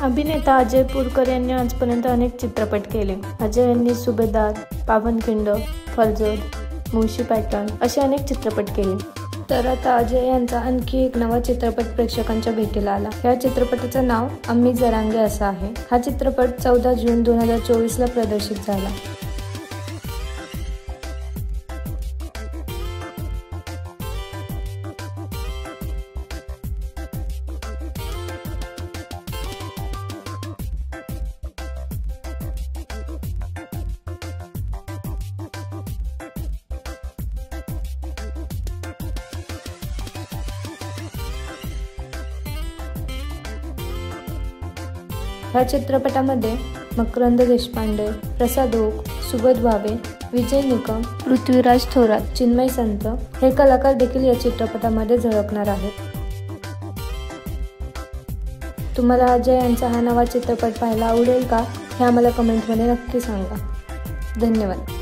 अभिनेता अजय पुरकर यांनी आजपर्यंत अनेक चित्रपट केले। अजय यांनी सुभेदार, पावनखिंड, फर्जंद, मुळशी पॅटर्न असे अनेक चित्रपट केले। तर आता अजय यांचा आणखी एक नवा चित्रपट प्रेक्षकांच्या भेटीला आला। या चित्रपटाचं नाव अम्मी जरांगे असं आहे। हा चित्रपट 14 जून 2024 ला प्रदर्शित झाला। ह्या चित्रपटामध्ये मकरंद देशपांडे, प्रसाद ओक, सुबोध भावे, विजय निकम, पृथ्वीराज थोरात, चिन्मय संत हे कलाकार देखील या चित्रपटामध्ये झळकणार आहेत। तुम्हाला अजय यांचा हा नवा चित्रपट पाहायला आवडेल का हे आम्हाला कमेंटमध्ये नक्की सांगा। धन्यवाद।